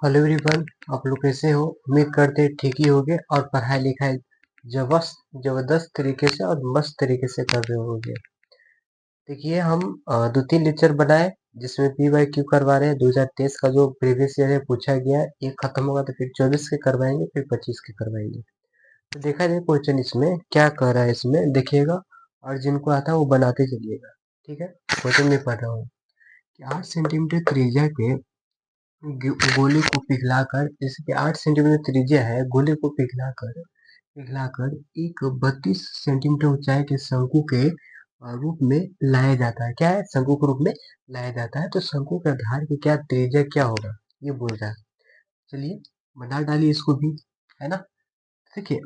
Hello everyone, आप लोग कैसे हो? उम्मीद करते हैं ठीक ही होगे और पढ़ाई लिखाई जबरदस्त तरीके से और मस्त तरीके से कर रहे होंगे। देखिए हम दो तीन लेक्चर बनाए जिसमें पी वाई क्यू करवा रहे हैं। 2023 का जो प्रीवियस ईयर है पूछा गया है, ये खत्म होगा तो फिर 24 के करवाएंगे, फिर 25 के करवाएंगे। तो देखा जाए क्वेश्चन इसमें क्या कह रहा है, इसमें देखिएगा और जिनको आता है वो बनाते चलिएगा। ठीक है, क्वेश्चन में पढ़ रहा हूँ कि 8 सेंटीमीटर त्रिज्या के गोले को पिघलाकर, जैसे कि 8 सेंटीमीटर त्रिज्या है, गोले को पिघलाकर पिघलाकर एक 32 सेंटीमीटर ऊंचाई के शंकु के रूप में लाया जाता है। क्या है? शंकु के रूप में लाया जाता है। तो शंकु के आधार की क्या त्रिज्या क्या होगा, ये बोल रहा है। चलिए बना डालिए इसको भी, है ना। देखिए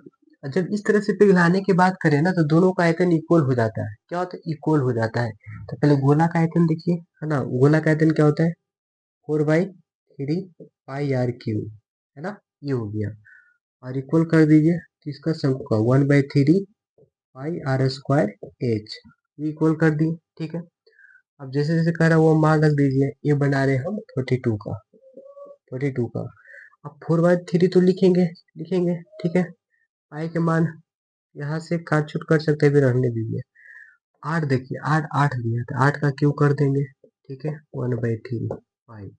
जब इस तरह से पिघलाने की बात करें ना, तो दोनों का आयतन इक्वल हो जाता है। क्या होता है? इक्वल हो जाता है। तो पहले गोला का आयतन देखिए, है ना। गोला का आयतन क्या होता है? 4/3 पाई r क्यू, है ना। ये हो गया और इक्वल कर दीजिए किसका? शंकु का 1/3 पाई r² h, ये इक्वल कर दिए। ठीक है, अब जैसे जैसे कह रहा है वो मान रख दीजिए। ये बना रहे हम 42 का। अब 4/3 तो लिखेंगे लिखेंगे ठीक है। पाई के मान यहाँ से काट छूट कर सकते हैं, भी रहने दीजिए। 8 देखिए, 8 8 दिया था, 8 का क्यू कर देंगे। ठीक है, 1/3 पाई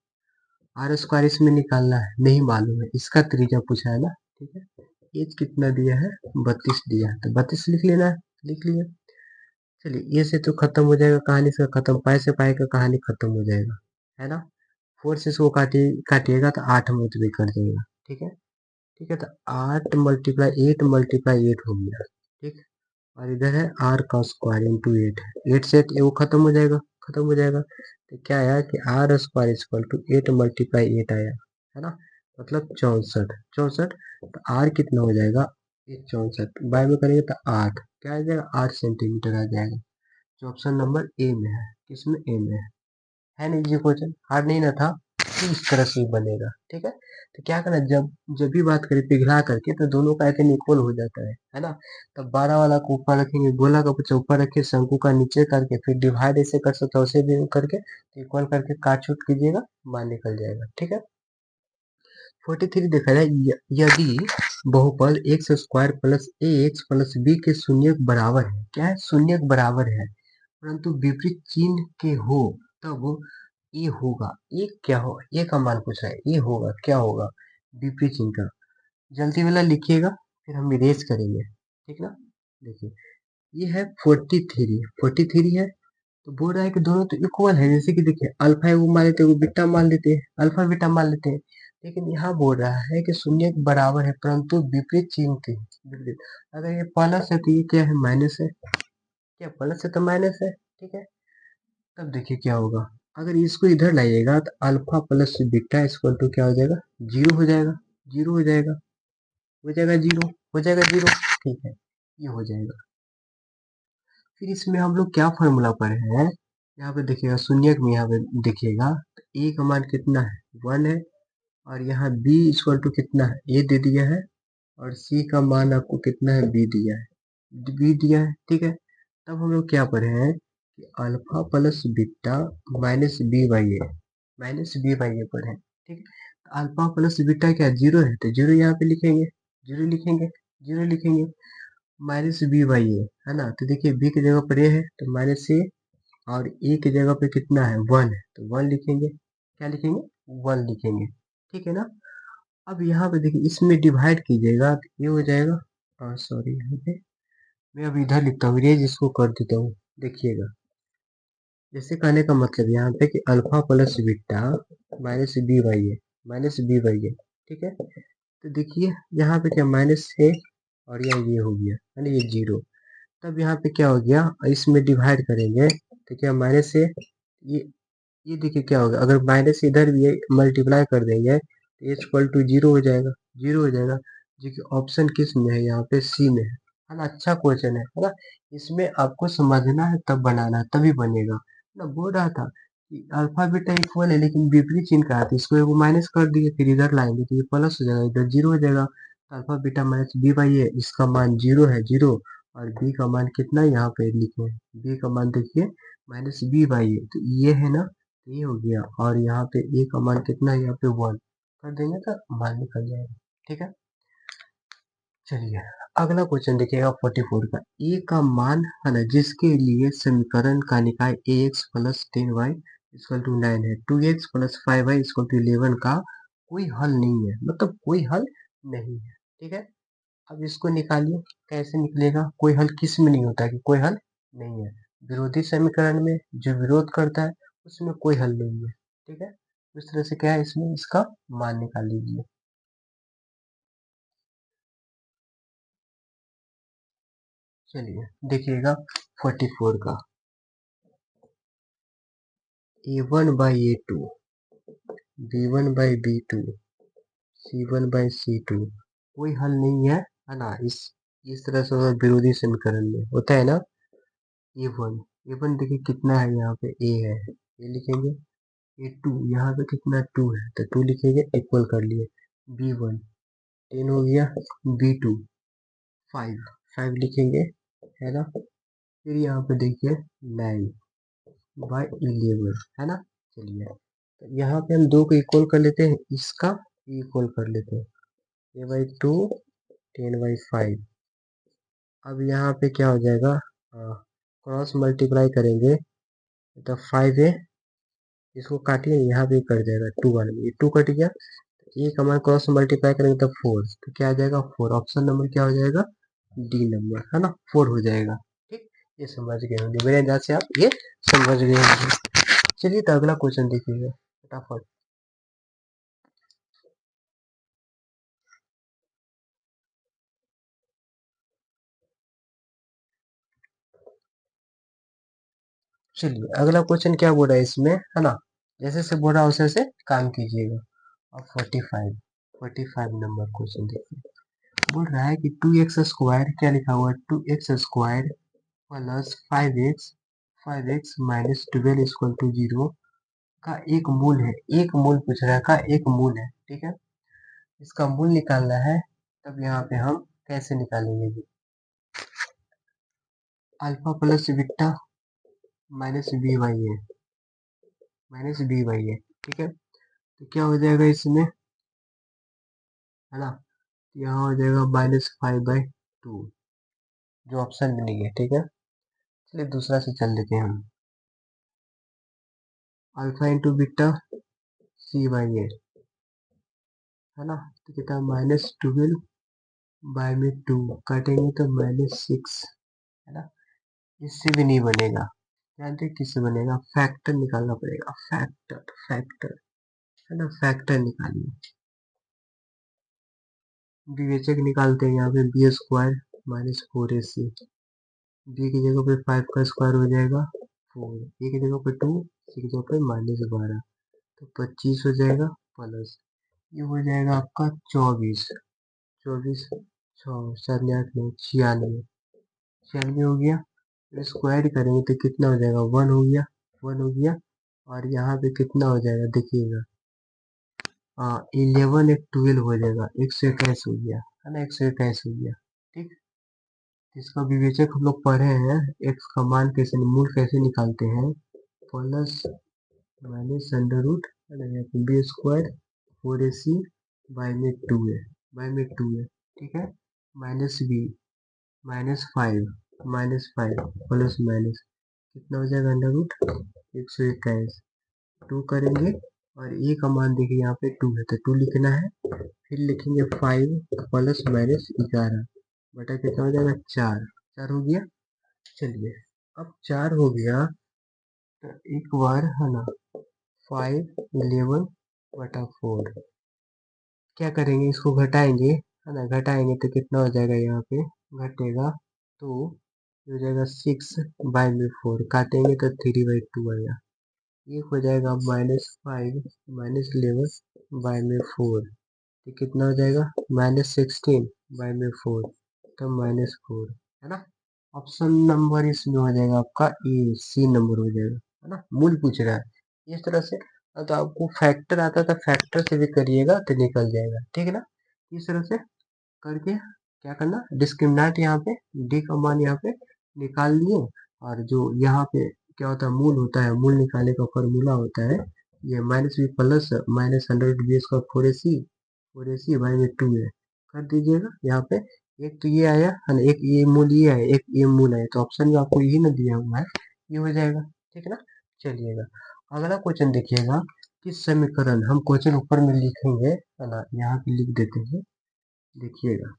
r² इसमें निकालना है, नहीं मालूम है, इसका त्रिज्या पूछा है ना। ठीक है, एज कितना दिया है? 32 दिया है, तो 32 लिख लेना है। लिख लिया। चलिए ये से तो खत्म हो जाएगा कहानी, से खत्म, पाई से पाई का कहानी खत्म हो जाएगा, है ना। 4 से इसको काटिएगा तो 8 मल्टीप्लाई कर देगा। ठीक है, ठीक है, तो 8 × 8 = 8 हो गया। ठीक, और इधर है r² इंटू 8, 8 से वो खत्म हो जाएगा, खत्म हो जाएगा। तो क्या आया कि r² = 8 × 8 आया, है ना। मतलब 64 64। तो r कितना हो जाएगा? ये 64 बाय में करेंगे तो 8, क्या आ जाएगा? 8 सेंटीमीटर आ जाएगा, जो ऑप्शन नंबर ए में है। किसमें? ए में है ना। ये क्वेश्चन हार्ड नहीं ना था, तो इस तरह से ही बनेगा। ठीक है, तो क्या करना, जब जब भी बात करें पिघला करके, तो दोनों का आयतन इक्वल हो जाता है ना। तब 12 वाला को ऊपर रखेंगे, गोला का बच्चा ऊपर रखे, शंकु का नीचे करके, फिर डिवाइड ऐसे कर सकते हो, उसे भी करके इक्वल करके काट छूट कीजिएगा, मान निकल जाएगा। ठीक है, 43 देखा जाए, यदि बहुपद x² plus ax plus b के शून्य के बराबर है। क्या है? शून्य के बराबर है, परंतु विपरीत चिन्ह के हो, तब ये होगा। ये क्या हो? ये का मान पूछ रहा है, ये होगा, क्या होगा? विपरीत चिन्ह का। जल्दी वाला लिखिएगा, फिर हम इरेज करेंगे। ठीक ना। देखिए ये है 43, 43 है, तो बोल रहा है कि दोनों तो इक्वल है। जैसे कि देखिए अल्फा वो मान लेते हैं, वो बीटा मान लेते हैं, अल्फा बीटा मान लेते हैं। लेकिन यहाँ बोल रहा है कि शून्य के बराबर है, परंतु विपरीत चिन्ह के विपरीत। अगर ये प्लस है तो ये क्या है? माइनस है। क्या प्लस है तो माइनस है। ठीक है, तब देखिए क्या होगा। अगर इसको इधर लाइएगा तो alpha plus beta equal to क्या हो जाएगा? जीरो हो जाएगा। जीरो हो जाएगा, हो जाएगा जीरो, हो जाएगा जीरो। ठीक है, ये हो जाएगा। फिर इसमें हम लोग क्या फॉर्मूला पढ़े हैं? यहाँ पे देखिएगा शून्य में, यहाँ पे देखिएगा तो ए का मान कितना है? 1 है। और यहाँ बी इक्वल टू कितना है? ए दे दिया है। और सी का मान आपको कितना है? बी दिया है, बी दिया है। ठीक है, तब हम लोग क्या पढ़े हैं कि alpha plus beta minus B by A, minus B by A पढ़े हैं। ठीक है, तो अल्फा प्लस बीटा क्या? जीरो है, तो जीरो यहाँ पे लिखेंगे, जीरो लिखेंगे, जीरो लिखेंगे। माइनस बी बाई ए, है ना। तो देखिए बी की जगह पर ए है तो माइनस ए, और ए की जगह पे कितना है? 1 है, तो 1 लिखेंगे। क्या लिखेंगे? 1 लिखेंगे। ठीक है ना। अब यहाँ पे देखिए इसमें डिवाइड कीजिएगा तो ये हो जाएगा, सॉरी यहाँ पे मैं अब इधर लिखता हूँ, रेज इसको कर देता हूँ। देखिएगा जैसे कहने का मतलब यहाँ पे कि alpha plus beta minus B by A, minus B by A. ठीक है, तो देखिए यहाँ पे क्या माइनस है, और यहाँ ये हो गया, है ना, ये जीरो। तब यहाँ पे क्या हो गया? इसमें डिवाइड करेंगे तो क्या माइनस है, ये देखिए क्या होगा। अगर माइनस इधर भी मल्टीप्लाई कर देंगे तो एच इक्वल टू जीरो हो जाएगा, जीरो हो जाएगा। जो कि ऑप्शन किस में है? यहाँ पे सी में है ना। अच्छा क्वेश्चन है ना। इसमें आपको समझना है तब बनाना है, तभी बनेगा ना। बोल रहा था कि अल्फा बीटा इक्वल है, लेकिन विपरीत चिन्ह का है, तो इसको वो माइनस कर दिए, फिर इधर लाएंगे तो ये प्लस हो जाएगा, इधर जीरो हो जाएगा। तो alpha beta minus B by A, इसका मान जीरो है, जीरो। और बी का मान कितना यहाँ पे लिखे? बी का मान देखिए माइनस बी बाई ए, तो ये है ना, ये हो गया। और यहाँ पे ए का मान कितना है? यहाँ पे 1, कर देंगे तो मान निकल जाएगा। ठीक है, चलिए अगला क्वेश्चन देखिएगा 44 का। ए का मान है ना, जिसके लिए समीकरण का निकाय A X plus 10 Y equal to 9 है, 2x plus 5y equal to 11 का कोई हल नहीं है, मतलब कोई हल नहीं है। ठीक है, अब इसको निकालिए, कैसे निकलेगा? कोई हल किस में नहीं होता है कि कोई हल नहीं है? विरोधी समीकरण में जो विरोध करता है उसमें कोई हल नहीं है। ठीक है, इस तरह से क्या है, इसमें इसका मान निकाल लीजिए। चलिए देखिएगा 44 का। a1 by a2, b1 by b2, c1 by c2 कोई हल नहीं है ना? इस तरह से होगा विरोधी समीकरण में होता है ना। a1, a1 देखिए कितना है, यहाँ पे a है, ये लिखेंगे। a2 यहाँ पे कितना 2 है तो 2 लिखेंगे, इक्वल कर लिए। b1 10 हो गया, b2 5 5 लिखेंगे, है ना। फिर यहाँ पे देखिए 9 बाई 11, है ना। चलिए तो यहाँ पे हम दो को इक्वल कर लेते हैं, इसका इक्वल कर लेते हैं, a बाई 2 10 बाई 5। अब यहाँ पे क्या हो जाएगा, क्रॉस मल्टीप्लाई करेंगे तो 5 है, इसको काटिए, यहाँ पे कट जाएगा 2 वाले में, ये 2 कट गया। ये कमान क्रॉस मल्टीप्लाई करेंगे तो 4, तो क्या आ जाएगा 4। ऑप्शन नंबर क्या हो जाएगा, डी नंबर, है ना, 4 हो जाएगा। ठीक, ये समझ गए होंगे मेरे अंदाज से, आप ये समझ गए होंगे। चलिए तो अगला क्वेश्चन देखिएगा फटाफट। चलिए अगला क्वेश्चन क्या बोल रहा है इसमें, है ना, जैसे से बोल रहा है वैसे से काम कीजिएगा। अब 45 नंबर क्वेश्चन देखिए, बोल रहा है कि 2x² क्या लिखा हुआ है, 2x² plus 5x minus 12 equal to 0 का एक मूल है। एक मूल पूछ रहा है, का एक मूल है। ठीक है, इसका मूल निकालना है, तब यहाँ पे हम कैसे निकालेंगे जी, alpha plus beta minus B Y है, माइनस बी वाई है। ठीक है, तो क्या हो जाएगा इसमें, है ना, यहाँ हो जाएगा -5/2, जो ऑप्शन में नहीं है। ठीक है, चलिए दूसरा से चल लेते हैं हम, अल्फा इंटू बीटा सी वाई है ना, तो कितना -12/2 काटेंगे तो -6, है ना। इससे भी नहीं बनेगा, जानते हैं किससे बनेगा, फैक्टर निकालना पड़ेगा, फैक्टर फैक्टर, है ना, फैक्टर निकालिए। विवेचक निकालते हैं, यहाँ पे b² माइनस 4ac, बी की जगह पे 5 का स्क्वायर हो जाएगा 4, ए की जगह पे 2, सी की जगह पे -12, तो 25 हो जाएगा, प्लस ये हो जाएगा आपका 24, 24 छः 7 8 9 96, 96 हो गया। स्क्वायर करेंगे तो कितना हो जाएगा, 1 हो गया, 1 हो गया। और यहाँ पे कितना हो जाएगा देखिएगा, 11 एक 12 हो जाएगा, 121 हो गया, है ना, 121 हो गया। ठीक, इसका विवेचक हम लोग पढ़े हैं, एक्स का मान कैसे, मूल कैसे निकालते हैं, plus minus under root, b² 4ac by में 2 है, बाई में 2 है। ठीक है, माइनस बी -5 प्लस माइनस कितना हो जाएगा, अंडर रूट 121, 2 करेंगे। और ए का मान देखिए यहाँ पे 2 है तो 2 लिखना है, फिर लिखेंगे 5 प्लस माइनस 11 बटा कितना हो जाएगा 4, 4 हो गया। चलिए अब 4 हो गया तो एक बार, है ना, 5 11/4 क्या करेंगे, इसको घटाएंगे, है ना, घटाएंगे तो कितना हो जाएगा, यहाँ पे घटेगा तो हो जाएगा 6/4, काटेंगे तो 3/2 आएगा। ये हो जाएगा -5 -11/4, ये कितना हो जाएगा -16/4, तो -4, है ना। ऑप्शन नंबर इसमें हो जाएगा आपका ए, सी नंबर हो जाएगा, है ना, मूल पूछ रहा है इस तरह से। तो आपको फैक्टर आता था, फैक्टर से भी करिएगा तो निकल जाएगा। ठीक है ना, इस तरह से करके क्या करना, डिस्क्रिमिनेंट यहाँ पे डी का मान यहाँ पे निकाल लिए, और जो यहाँ पे क्या होता है, मूल होता है, मूल निकालने का फॉर्मूला होता है ये minus B plus minus 100 B square 4ac by में 2 है कर दीजिएगा। यहाँ पे एक तो ये आया है ना, एक ये मूल ये है, एक ये मूल है, तो ऑप्शन में आपको यही ना दिया हुआ है, ये हो जाएगा। ठीक है ना। चलिएगा अगला क्वेश्चन देखिएगा कि समीकरण हम क्वेश्चन ऊपर में लिखेंगे है ना, यहाँ पे लिख देते हैं। देखिएगा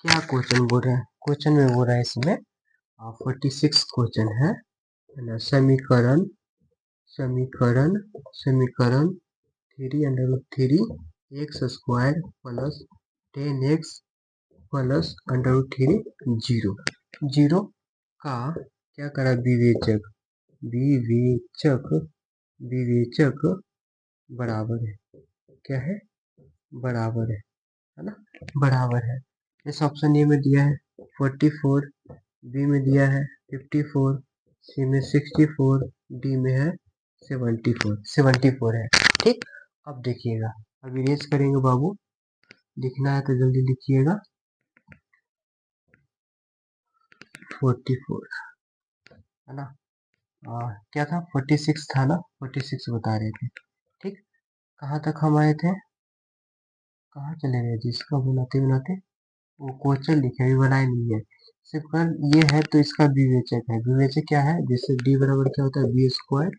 क्या क्वेश्चन बोल रहा है, क्वेश्चन में बोल रहा है इसमें 46 क्वेश्चन है ना। समीकरण समीकरण समीकरण 3√3 x square plus 10x plus √3 zero zero का क्या करा विवेचक विवेचक विवेचक बराबर है, क्या है बराबर है ना, बराबर है। इस ऑप्शन ए में दिया है 44, बी में दिया है 54, सी में 64, डी में है 74 है। ठीक। अब देखिएगा, अब इरेज करेंगे बाबू, लिखना है तो जल्दी लिखिएगा। 44 है ना, क्या था 46 था ना, 46 बता रहे थे। ठीक। कहाँ तक हम आए थे, कहाँ चले गए जिसका बनाते बनाते वो क्वेश्चन लिखे अभी बनाए नहीं है। सिर्फ कर ये है तो इसका विवेचक है, विवेचक क्या है, जिससे डी बराबर क्या होता है बी स्क्वायर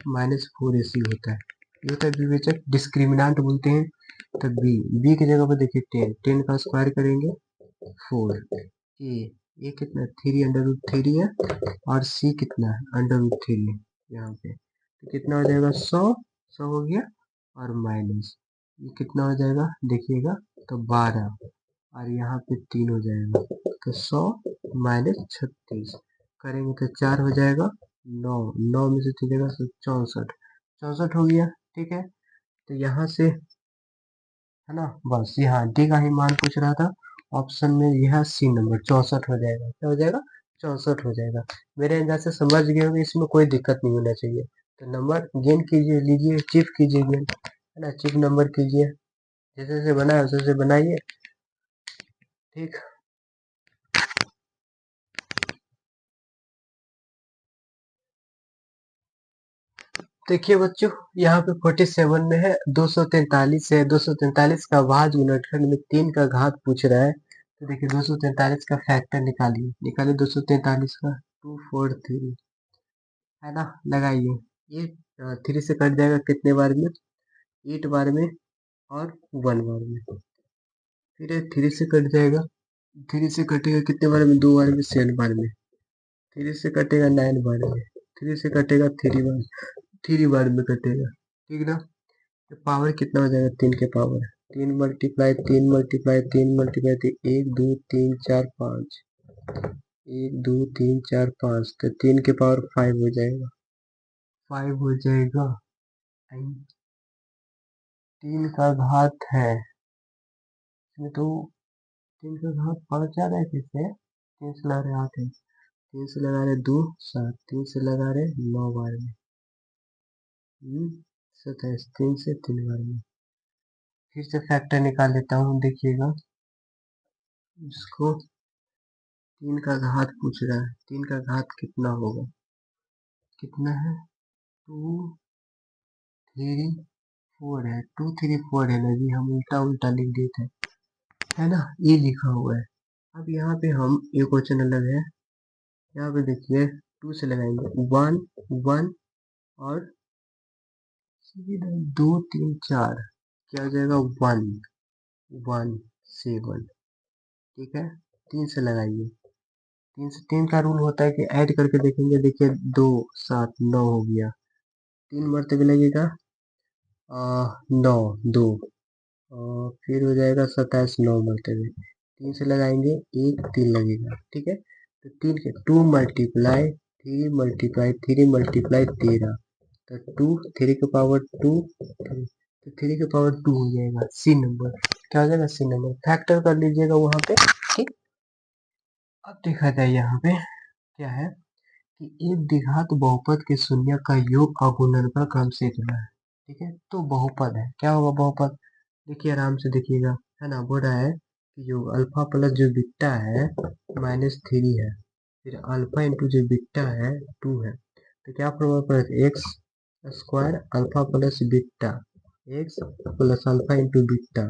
माइनस 4ac होता है, ये होता है विवेचक। डिस्क्रिमिनांट बोलते हैं। तो बी की जगह पर देखिए 10 का स्क्वायर करेंगे 4, ए कितना 3√3 है, और सी कितना है √3 है यहाँ पे, तो कितना हो जाएगा 100 हो गया, और माइनस ये कितना हो जाएगा देखिएगा, तो 12, और यहाँ पे 3 हो जाएगा, तो 100 माइनस 36 करेंगे तो 4 हो जाएगा, 9 9 में से चलेगा तो 64 हो गया। ठीक है। तो यहाँ से है ना, बस यहाँ डी का ही मान पूछ रहा था, ऑप्शन में यह सी नंबर 64 हो जाएगा, क्या हो जाएगा 64 हो जाएगा। मेरे अंदाज से समझ गए होंगे, इसमें कोई दिक्कत नहीं होना चाहिए। तो नंबर गेन कीजिए, लीजिए चिप कीजिए गेन, है ना, चिप नंबर कीजिए, जैसे जैसे बनाए वैसे वैसे बनाइए। ठीक। देखिए बच्चों, यहाँ पे 47 में है 243 है, 243 का भाज्य गुणनखंड में 3 का घात पूछ रहा है। तो देखिए 243 का फैक्टर निकालिए, निकालिए 243 का 243 है ना, लगाइए। ये 3 से कट जाएगा कितने बार में, 8 बार में और 1 बार में। फिर 3 से कट जाएगा, 3 से कटेगा कितने बार में, 2 बार में 7 बार में। 3 से कटेगा 9 बार में, 3 से कटेगा 3 बार में कटेगा। ठीक ना। तो पावर कितना हो जाएगा, 3 के पावर 3 1 2 3 4 5, 1 2 3 4 5, तो 3 के पावर 5 हो जाएगा, 5 हो जाएगा। 3 का घात है इसमें तो, 3 का घात 5 आ रहा है कैसे, 3 से लगा रहे 8 है, 3 से लगा रहे 2 7, 3 से लगा रहे 9 बार में, 27, 3 से 3 बार में। फिर से फैक्टर निकाल लेता हूँ, देखिएगा इसको, 3 का घात पूछ रहा है, 3 का घात कितना होगा, कितना है 2 3 4 है, 2 3 4 है ना जी, हम उल्टा उल्टा लिख देते हैं, है ना, ये लिखा हुआ है। अब यहाँ पे हम एक क्वेश्चन अलग है, यहाँ पे देखिए 2 से लगाएंगे 1 1, और 2 3 4, क्या हो जाएगा 1 1 7। ठीक है। 3 से लगाइए, 3 से 3 का रूल होता है कि ऐड करके देखेंगे, देखिए 2 7 9 हो गया, 3 मरतबे लगेगा 9 2, फिर हो जाएगा 27 9 मरतबे, 3 से लगाएंगे 1 3 लगेगा। ठीक है। तो 3 के 2 मल्टीप्लाई 3 मल्टीप्लाई 3 मल्टीप्लाई 13, तो 2 3 के पावर 2, तो 3 के पावर 2 हो जाएगा, सी नंबर क्या हो जाएगा, सी नंबर। फैक्टर कर लीजिएगा वहां पे। ठीक। अब देखा जाए यहाँ पे क्या है कि एक द्विघात बहुपद के शून्य का योग और गुणनफल क्रम से इतना है। ठीक है, तो बहुपद है, क्या होगा बहुपद, देखिए आराम से देखिएगा, है ना, बोल रहा है कि जो अल्फा प्लस जो बीटा है -3 है, फिर अल्फा इंटू जो बीटा है 2 है, तो क्या फॉर्मूला पड़ेगा, x square alpha plus beta, x plus alpha into beta,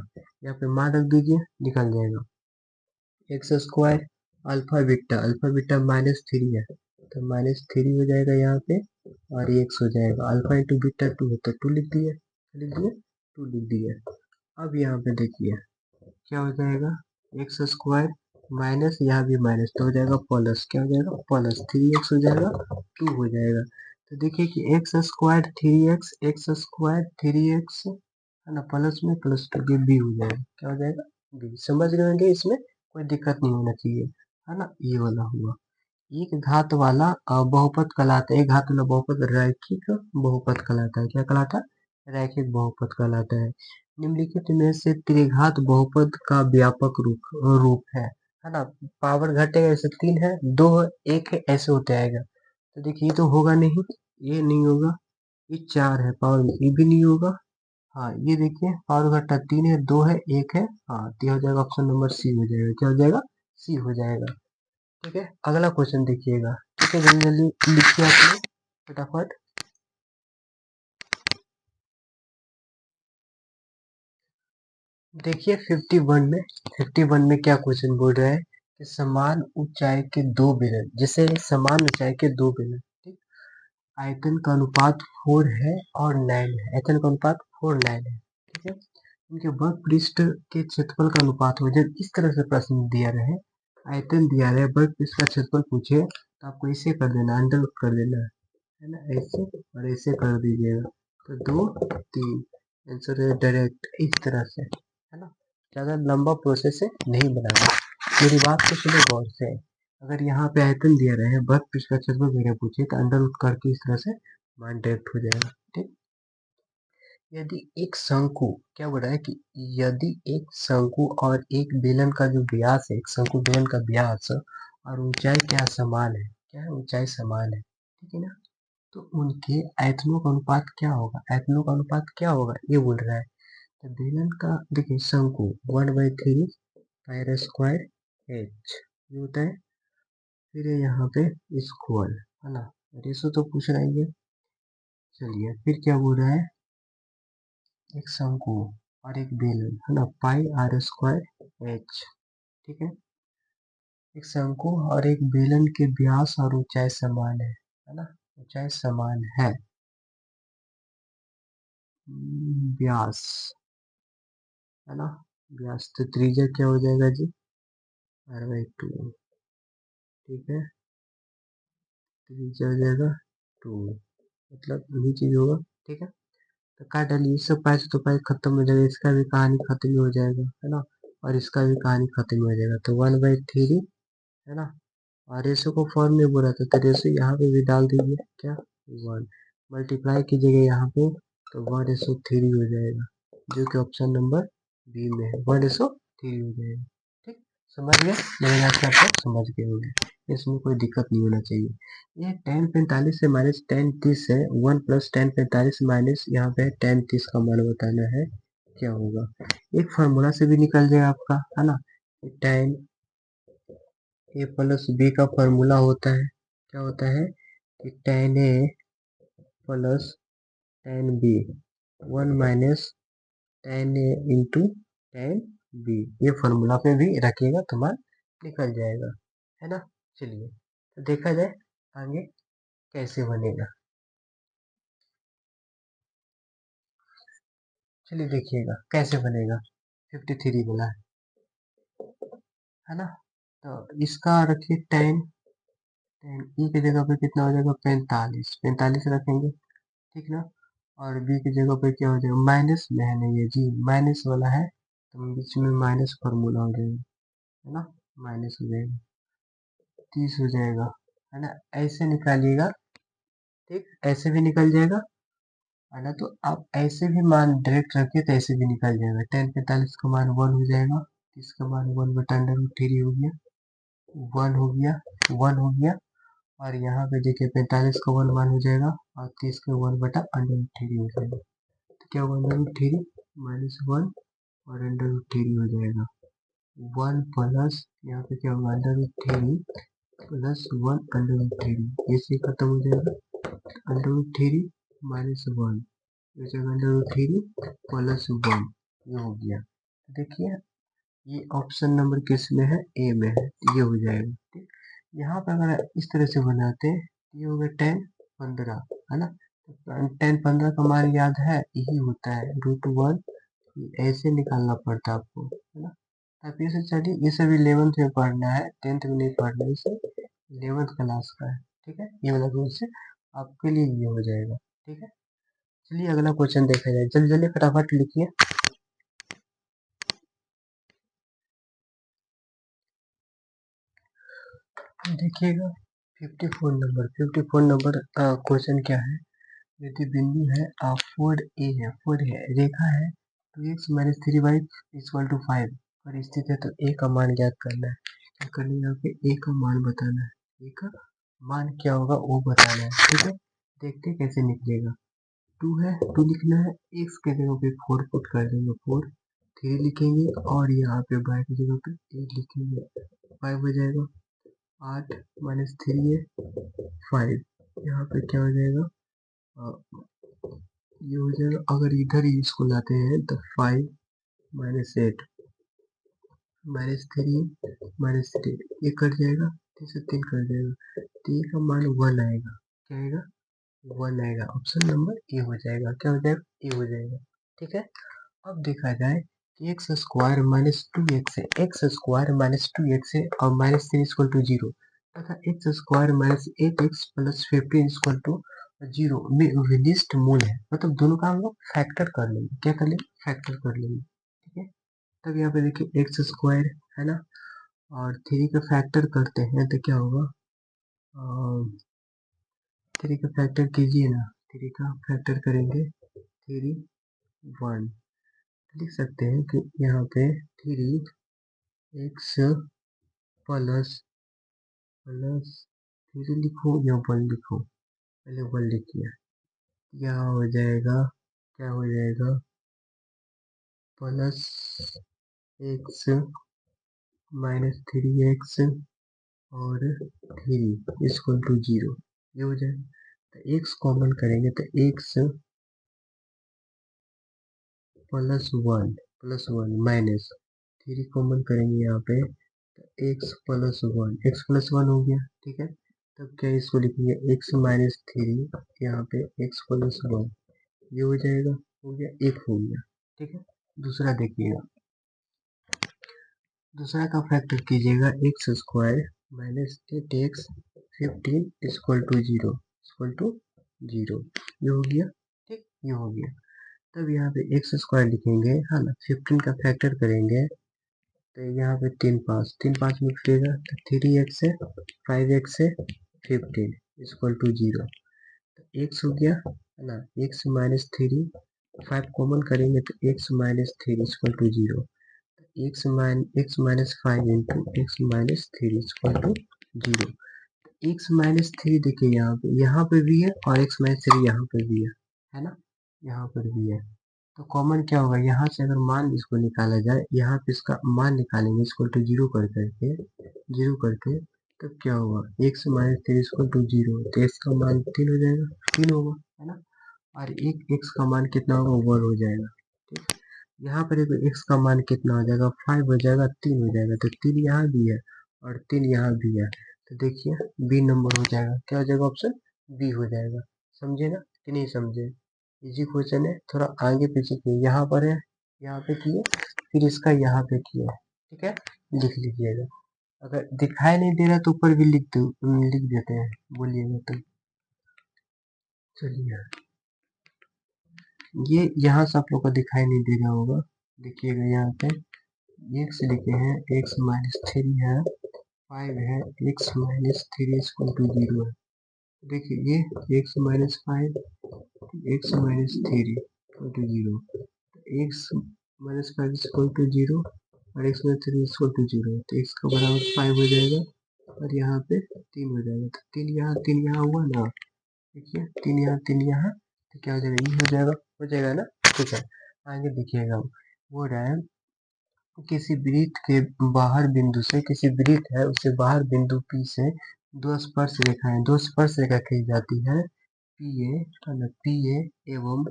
यहाँ पे मान रख दीजिए, निकल जाएगा एक्स स्क्वायर अल्फा बीटा -3 है, तो -3 हो जाएगा यहाँ पे, और ये एक्स हो जाएगा, अल्फा इंटू बीटा 2 है तो 2 लिख दिए, लिख दिए 2 लिख दिए। अब यहाँ पे देखिए क्या हो जाएगा, एक्स स्क्वायर माइनस, यहाँ भी माइनस, तो हो जाएगा प्लस, क्या हो जाएगा प्लस 3x हो जाएगा 2 हो जाएगा। तो देखिए कि x square 3x, x square 3x है ना, प्लस में प्लस 2 के बी हो जाएगा, क्या हो जाएगा बी। समझ गए होंगे, इसमें कोई दिक्कत नहीं होना चाहिए, है ना, ये वाला हुआ। एक घात वाला बहुपद कहलाता है, एक घात वाला बहुपद रैखिक बहुपद कहलाता है, क्या कहलाता है, रैखिक बहुपद कहलाता है। निम्नलिखित में से त्रिघात बहुपद का व्यापक रूप है ना, पावर घटेगा, ऐसे 3 है, 2 है, 1 है, ऐसे होते आएगा। तो देखिए ये तो होगा नहीं, ये नहीं होगा, ये 4 है पावर, ये भी नहीं होगा। हाँ ये देखिए पावर घटा 3 है, 2 है, 1 है, हाँ तो ये हो जाएगा ऑप्शन नंबर सी हो जाएगा, क्या हो जाएगा सी हो जाएगा। ठीक है, अगला क्वेश्चन देखिएगा, ठीक है, जल्दी जल्दी लिखिए आप लोग फटाफट। देखिए 51 में क्या क्वेश्चन बोल रहा है कि समान ऊंचाई के दो बेलन, जैसे समान ऊंचाई के दो बेलन, ठीक, आयतन का अनुपात 4 है और 9 है, आयतन का अनुपात 4 9 है, ठीक है, इनके वर्ग पृष्ठ के क्षेत्रफल का अनुपात हो। जब इस तरह से प्रश्न दिया रहे, आयतन दिया रहे, वर्ग पृष्ठ का क्षेत्रफल पूछे, तो आपको इसे कर देना, अंडर रूट कर देना है ना, ऐसे और ऐसे कर दीजिएगा, तो 2 3 आंसर है डायरेक्ट, इस तरह से, है ना, ज़्यादा लंबा प्रोसेस है, नहीं बनाना। मेरी बात को सुनो गौर से, अगर यहाँ पे आयतन दिया रहे, वर्ग पृष्ठ का क्षेत्रफल मेरे पूछे, तो अंडर रूट करके इस तरह से मान डायरेक्ट हो जाएगा, ठीक। यदि एक शंकु, क्या बोल रहा है कि यदि एक शंकु और एक बेलन का जो व्यास है, एक शंकु बेलन का व्यास और ऊंचाई क्या समान है, क्या है, ऊंचाई समान है, ठीक है ना, तो उनके आयतनों का अनुपात क्या होगा, आयतनों का अनुपात क्या होगा, ये बोल रहा है। तो बेलन का देखिए शंकु 1/3 पाई स्क्वायर एच ये होता है, फिर यहाँ पे स्क्वायर, है ना, रेशो तो पूछ रहा है ये। चलिए फिर क्या बोल रहा है, एक शंकु और एक बेलन, है ना, पाई आर स्क्वायर एच, ठीक है, एक शंकु और एक बेलन के व्यास और ऊंचाई समान है ना, ऊंचाई समान है, व्यास, है ना, व्यास, तो त्रिज्या क्या हो जाएगा जी, r/2, ठीक है, त्रिज्या हो जाएगा 2, मतलब यही चीज होगा, ठीक है। तो काट डालिए, सब पाई से तो पाई खत्म हो जाएगा, इसका भी कहानी खत्म ही हो जाएगा, है ना, और इसका भी कहानी खत्म हो जाएगा, तो 1/3, है ना, और रेशो को फॉर्म में बोला था, तो रेशो यहाँ पे भी डाल दीजिए, क्या 1, मल्टीप्लाई कीजिएगा यहाँ पे, तो 1:3 हो जाएगा, जो कि ऑप्शन नंबर बी में है, 1:3 हो जाएगा, ठीक, समझ गए, मेरे ख्याल से आप लोग समझ गए होंगे, इसमें कोई दिक्कत नहीं होना चाहिए। ये tan 45 से माइनस tan 30 है, 1 प्लस tan 45 माइनस यहाँ पे tan 30 का मान बताना है, क्या होगा, एक फार्मूला से भी निकल जाएगा आपका, है ना, tan ए प्लस बी का फार्मूला होता है, क्या होता है कि tan A plus tan B 1 minus tan A into tan B, ये फार्मूला पे भी रखिएगा तो मान निकल जाएगा, है ना। चलिए तो देखा जाए आगे कैसे बनेगा, चलिए देखिएगा कैसे बनेगा, 53 वाला है ना, तो इसका रखिए tan, tan ई की जगह पे कितना हो जाएगा 45, 45 रखेंगे, ठीक ना, और बी की जगह पे क्या हो जाएगा, माइनस में है नहीं है जी, माइनस वाला है, तो बीच में माइनस फॉर्मूला हो जाएगा, है ना, माइनस हो जाएगा, 30 हो जाएगा, है ना, ऐसे निकालिएगा, ठीक, ऐसे भी निकल जाएगा, है ना, तो आप ऐसे भी मान डायरेक्ट रखिए तो ऐसे भी निकल जाएगा, tan 45 का मान 1 हो जाएगा, 30 का मान 1/√3 हो गया, 1 हो गया, 1 हो गया, और यहाँ पे देखिए 45 का 1 मान हो जाएगा, और 30 का 1/√3 हो जाएगा, तो क्या हुआ, √3 -1 और √3 हो जाएगा, 1 प्लस यहाँ पे क्या होगा √3 प्लस 1 √3, इससे खत्म हो जाएगा, अंडर रूट 3 -1 हो जाएगा अंडर रूट 3 +1, ये हो गया। देखिए ये ऑप्शन नंबर किस में है, ए में है, ये हो जाएगा। ठीक, यहाँ पर अगर इस तरह से बनाते हैं, ये हो गया 10 15, है ना। 10 15 का मान याद है, यही होता है √1, ऐसे निकालना पड़ता है आपको, है ना। अब ये से चलिए, ये सब 11th में पढ़ना है, 10th में नहीं पढ़ना, ये सब 11th क्लास का है। ठीक है, ये वाला रूल से आपके लिए ये हो जाएगा। ठीक है, चलिए अगला क्वेश्चन देखा जाए, जल्दी जल्दी फटाफट लिखिए। देखिएगा 54 नंबर क्वेश्चन क्या है। यदि बिंदु है 4 ए है, 4 है, रेखा है 2x-3y = 5 पर स्थित है, तो ए का मान ज्ञात करना है। क्या करना है, यहाँ पे ए का मान बताना है, ए का मान क्या होगा वो बताना है। ठीक है, देखते हैं कैसे निकलेगा। 2 है, 2 लिखना है, x के जगह पे 4 पुट कर देंगे, 4 3 लिखेंगे और यहाँ पे y की जगह पे 8 लिखेंगे, 5 हो जाएगा। 8 -3 है 5, यहाँ पे क्या हो जाएगा, ये हो जाएगा। अगर इधर ही इसको लाते हैं तो 5 -8 -3 -3, ये कट जाएगा, 3 से 3 कट जाएगा, तो ये का मान 1 आएगा। क्या आएगा, 1 आएगा। ऑप्शन नंबर ए हो जाएगा। क्या हो जाएगा, ए हो जाएगा। ठीक है, अब देखा जाए कि x² -2x है, x² -2x है और -3 = 0 तथा x² -8x + 15 = 0 में विशिष्ट मूल है। मतलब दोनों का हम लोग फैक्टर कर लेंगे। क्या कर लेंगे, फैक्टर कर लेंगे। ठीक है, तब यहाँ पे देखिए x² है ना, और 3 का फैक्टर करते हैं तो क्या होगा, 3 का फैक्टर कीजिए ना, 3 का फैक्टर करेंगे 3 1, लिख सकते हैं कि यहाँ पे 3x प्लस 3 लिखो या 1 लिखो, पहले 1 लिखिए, यहाँ हो जाएगा, क्या हो जाएगा, प्लस x -3x और 3 = 0, ये हो जाएगा। तो x कॉमन करेंगे तो x +1 माइनस 3 कॉमन करेंगे यहाँ पे, तो x +1 हो गया। ठीक है, तब क्या इसको लिखेंगे, x -3 यहाँ पे x +1, ये हो जाएगा, हो गया, एक हो गया। ठीक है, दूसरा देखिएगा, दूसरा का फैक्टर कीजिएगा, x² -8x 15 = 0, ये हो गया। ठीक, ये हो गया। तब यहाँ पे x² लिखेंगे, है ना, 15 का फैक्टर करेंगे तो यहाँ पे 3 5 निकलेगा, तो 3x है 5x है 15 = 0, तो x हो गया, है ना, x -3 5 कॉमन करेंगे तो x -3 = 0, x -5 into x -3 = 0। x -3 देखिए यहाँ पे भी है और x -3 यहाँ पे भी है ना, यहाँ पर भी है। तो कॉमन क्या होगा, यहाँ से अगर मान इसको निकाला जाए, यहाँ पे इसका मान निकालेंगे इसको तो 0 करके, तब क्या होगा, x -3 = 0, तो x का मान 3 हो जाएगा, 3 होगा, है ना, और एक x का मान कितना होगा, 1 हो जाएगा। ठीक, यहाँ पर देखो x का मान कितना हो जाएगा, 5 हो जाएगा, 3 हो जाएगा, तो 3 यहाँ भी है और 3 यहाँ भी है, तो देखिए बी नंबर हो जाएगा। क्या हो जाएगा, ऑप्शन बी हो जाएगा। समझे ना कि नहीं समझे, इजी क्वेश्चन है, थोड़ा आगे पीछे किए, यहाँ पर है, यहाँ पे किए, फिर इसका यहाँ पे किए। ठीक है, लिख लीजिएगा, अगर दिखाई नहीं दे रहा तो ऊपर भी लिख देते हैं, बोलिएगा तो। चलिए, ये यहाँ से आप लोग को दिखाई नहीं दे रहा होगा, देखिएगा यहाँ पे x लिखे हैं, x -3 है, 5 है, x -3 = 0 है। देखिए ये x -5 x -3 = 0, x -5 = 0 और x -3 = 0, तो x का बराबर 5 हो जाएगा और यहाँ पे 3 हो जाएगा, तो 3 यहाँ हुआ ना, देखिए 3 यहाँ, तो क्या हो जाएगा, ये हो जाएगा ना। ठीक है, आगे देखिएगा, वो रहा है किसी वृत्त के बाहर बिंदु से, किसी वृत्त है उससे बाहर बिंदु P से दो स्पर्श रेखाएं, दो स्पर्श रेखा खींची जाती है, पीए एवं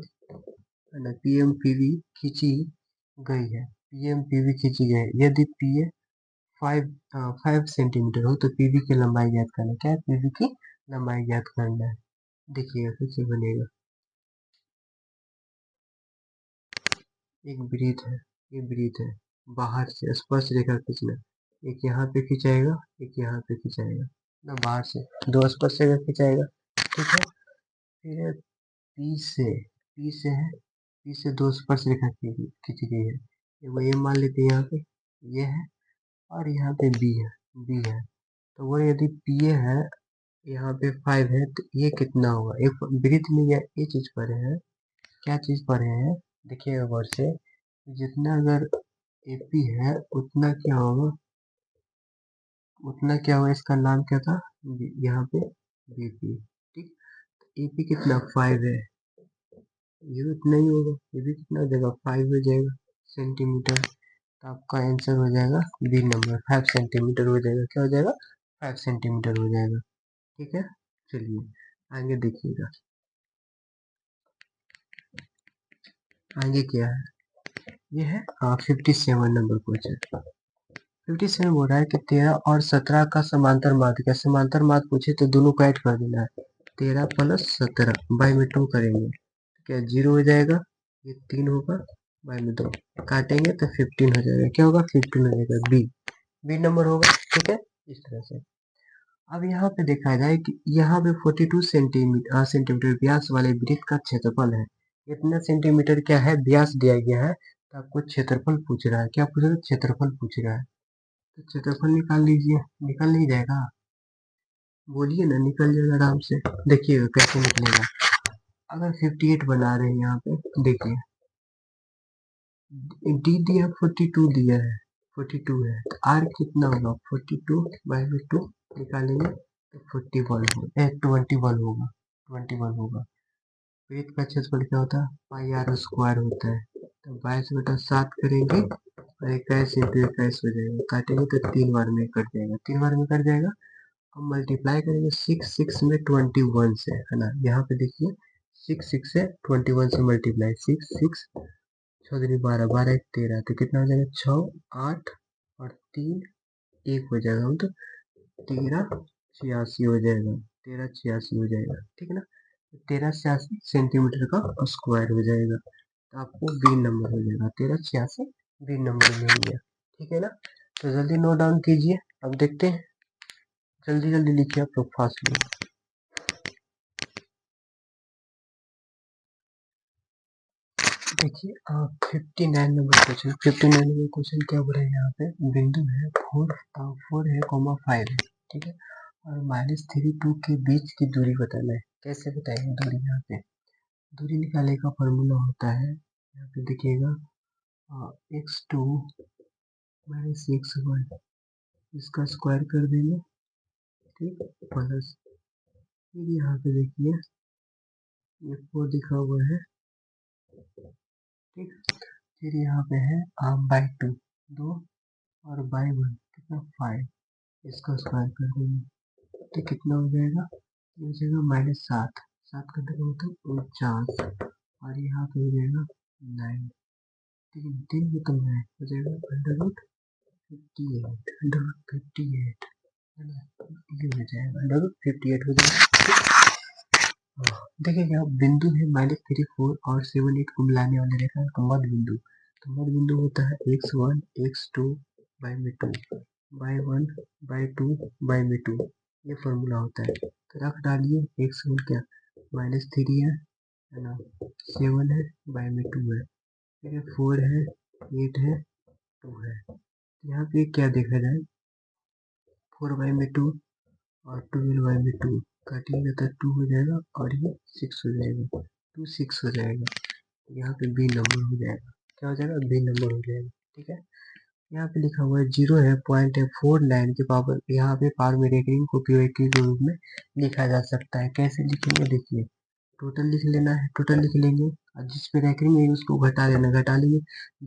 पीएमपीवी खींची गई है, पीएमपीवी खींची गई है। यदि पीए 5 सेंटीमीटर हो तो पीवी की लंबाई ज्ञात करना। क्या है? पीवी की लंबाई ज्ञात करना है। देखिएगा कैसे बनेगा। एक वृत्त है, ये वृत्त है, बाहर से स्पर्श रेखा खींचना। एक यहाँ पे खिंचाएगा, एक यहाँ पे खिंचाएगा ना, बाहर से 2 स्पर्श रेखा खिंचाएगा। ठीक है, फिर पी से पी से 2 स्पर्श रेखा खींची गई है। वो ये मान लेते हैं यहाँ पे ये है, और यहाँ पे बी है। तो वो यदि पी है, यहाँ पे 5 है, तो ये कितना होगा? एक वृत्त में ये चीज पढ़े हैं, क्या चीज पढ़े हैं देखिएगा गौर से। जितना अगर एपी है उतना क्या होगा, इसका नाम क्या था यहाँ पे? बीपी। ठीक, एपी कितना 5 है, ये भी उतना ही होगा, ये भी कितना हो जाएगा 5 हो जाएगा सेंटीमीटर। तो आपका आंसर हो जाएगा बी नंबर, 5 सेंटीमीटर हो जाएगा। क्या हो जाएगा? 5 सेंटीमीटर हो जाएगा। ठीक है, चलिए आगे देखिएगा। आगे क्या है? ये है 57 नंबर क्वेश्चन। 57 बोल रहा है कि 13 और 17 का समांतर माध्य। क्या समांतर माध्य पूछे तो दोनों को ऐड कर देना है। 13 प्लस 17 बाई में 2 करेंगे, क्या 0 हो जाएगा, ये 3 होगा, बाई में 2 काटेंगे तो 15 हो जाएगा। क्या होगा? 15 हो जाएगा, बी नंबर होगा। ठीक है, इस तरह से। अब यहाँ पे देखा जाए कि यहाँ पे 42 सेंटीमीटर व्यास वाले वृत्त का क्षेत्रफल है। इतना सेंटीमीटर क्या है व्यास दिया गया है, तो आपको क्षेत्रफल पूछ रहा है। क्या पूछ रहा है? क्षेत्रफल पूछ रहा है। तो क्षेत्रफल निकाल लीजिए। निकल नहीं जाएगा? बोलिए ना, निकल जाएगा आराम से। देखिएगा कैसे निकलेगा। अगर 58 बना रहे हैं यहाँ पे, देखिए डी दिया 42 दिया है, 42 है, तो आर कितना होगा? 42 बाई में 2 निकालेंगे तो 41 होगा, 21 होगा, 21 होगा। वृत्त का क्षेत्रफल क्या होता है? पाई आर स्क्वायर होता है। तो 22/7 करेंगे और 21 इंटू 21 हो जाएगा, काटेंगे तो 3 बार में कट जाएगा, 3 बार में कट जाएगा। अब मल्टीप्लाई करेंगे 6 में 21 से, है ना। यहाँ पे देखिए 6 से 21 से मल्टीप्लाई, 6 6 12 12 1 13, तो कितना हो जाएगा? 6 8 और 3 1 हो जाएगा, मतलब 1386 हो जाएगा, 1386 हो जाएगा। ठीक है ना, 1386 सेंटीमीटर का स्क्वायर हो जाएगा। तो आपको बी नंबर हो जाएगा, 1386 बी नंबर में हो गया। ठीक है ना, तो जल्दी नोट डाउन कीजिए। अब देखते हैं, जल्दी जल्दी लिखिए आप लोग, फास्ट में। देखिए 59 नंबर क्वेश्चन क्या बोला है यहाँ पे? बिंदु है 4 है, 5 है। ठीक है, और -3 2 के बीच की दूरी बताना है। कैसे बताएंगे दूरी? यहाँ पे दूरी निकालने का फॉर्मूला होता है, यहाँ पे देखिएगा x2 -x1, इसका स्क्वायर कर देंगे। ठीक, प्लस फिर यहाँ पे देखिए ये 4 लिखा हुआ है। ठीक, फिर यहाँ पे है बाई 2 2 और बाई 1 कितना 5, इसका स्क्वायर कर देंगे तो कितना हो जाएगा? ये हो जाएगा -7, 7 का डबल मतलब 49, और यहाँ पे हो जाएगा 9, 3 3 मतलब 9 हो जाएगा √58 है ना, ये हो जाएगा √58 हो जाएगा। देखिए क्या बिंदु है -3 4 और 7 8 को मिलाने वाले रेखा का मध्य बिंदु। तो मध्य बिंदु होता है x1 x2 बाई में 2 बाई 1 बाई 2 बाई में 2, ये फॉर्मूला होता है। तो रख डालिए, x1 क्या -3 है ना, 7 है बाई में 2 है, फिर 4 है 8 है 2 है। यहाँ पे क्या देखा जाए, 4 बाई में 2 और 12 बाई में 2 काटिएगा तो 2 हो जाएगा, और ये 6 हो जाएगा, 2 6 हो जाएगा। यहाँ पे बी नंबर हो जाएगा। क्या हो जाएगा? बी नंबर हो जाएगा। ठीक है, यहाँ पे लिखा हुआ है 0 है, पॉइंट है 49 के पावर, यहाँ पे पावर में रेकरिंग को पीओटी के रूप में लिखा जा सकता है। कैसे लिखेंगे? देखिए टोटल लिख लेना है, टोटल लिख लेंगे, और जिस पे रैकरिंग है उसको घटा लेना, घटा लेंगे,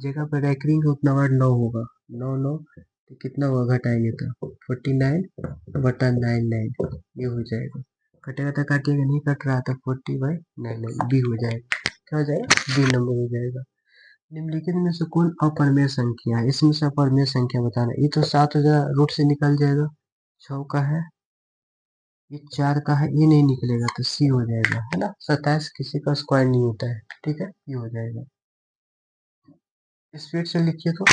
जगह पर रैकरिंग है उतना बार 9 होगा, 9 9 तो कितना होगा घटाएंगे तो 49/99, ये हो जाएगा। कटेगा तो काटिएगा, नहीं कट रहा तो 40/9 बी हो जाएगा। क्या हो जाएगा? बी नंबर हो जाएगा। निम्नलिखित में से कौन अपरिमेय संख्या है? इसमें से अपरिमेय संख्या बताना। ये तो 7,000 रूट से निकल जाएगा, 6 का है, ये 4 का है, ये नहीं निकलेगा तो सी हो जाएगा, है ना। 27 किसी का स्क्वायर नहीं होता है, ठीक है, ये हो जाएगा। स्पीड से लिखिए तो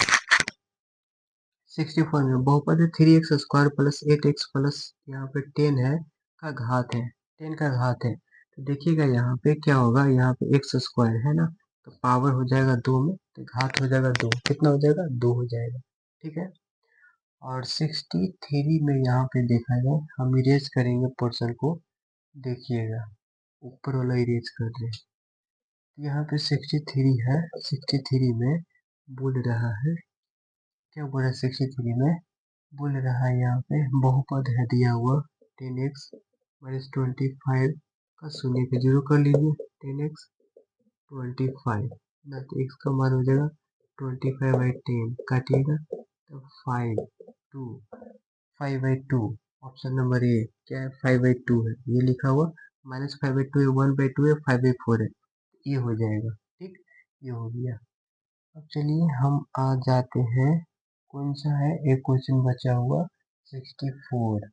64 में बहुपद है 3x square plus 8x plus यहाँ पे 10 है का घात है, 10 का घात है। तो देखिएगा यहाँ पे क्या होगा, यहाँ पे x स्क्वायर है ना, तो पावर हो जाएगा 2 में, तो घात हो जाएगा 2, कितना हो जाएगा? 2 हो जाएगा, ठीक है। और 63 में यहाँ पे देखा जाए, हम इरेज करेंगे पोर्शन को, देखिएगा ऊपर वाला इरेज कर रहे हैं। यहाँ पे 63 है, 63 में बोल रहा है, क्या बोल रहा है? 63 में बोल रहा है यहाँ पे बहुपद है दिया हुआ 10x माइनस 25 का शून्य के जीरो कर लीजिए, 10x 25 ना, तो x का मान हो जाएगा 25/10, काटिएगा तो 5/2 ऑप्शन नंबर ए क्या है? 5/2 है, ये लिखा हुआ, माइनस 5/2 है, 1/2 है, 5/4 है, ये हो जाएगा, ठीक, ये हो गया। अब चलिए हम आ जाते हैं, कौन सा है, एक क्वेश्चन बचा हुआ 64,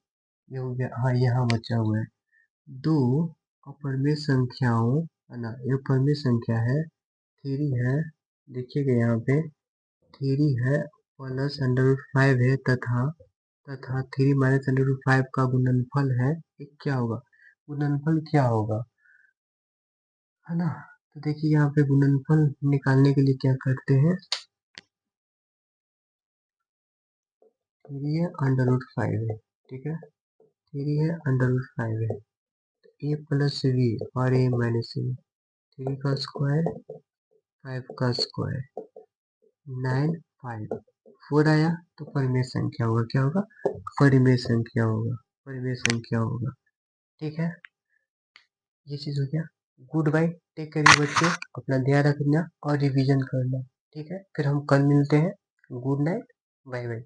ये हो गया, हाँ यहाँ बचा हुआ है। दो अपरिमेय संख्याओं, है ना, ये अपरिमेय संख्या है, 3 है, देखिएगा यहाँ पे 3 है प्लस √5 है तथा 3 माइनस √5 का गुणनफल है, एक क्या होगा? गुणनफल क्या होगा, है ना। तो देखिए यहाँ पे गुणनफल निकालने के लिए क्या करते हैं, 3 है √5 है, ठीक है, 3 है √5 है, ए प्लस बी और ए माइनस बी, 3 का स्क्वायर 5 का स्क्वायर 9 5 4 आया तो परिमेय संख्या होगा, क्या होगा? परिमेय संख्या होगा, परिमेय संख्या होगा, ठीक है। ये चीज हो गया। गुड बाय, टेक केयर बच्चों, अपना ध्यान रखना और रिवीजन करना, ठीक है। फिर हम कल मिलते हैं। Good night, bye bye.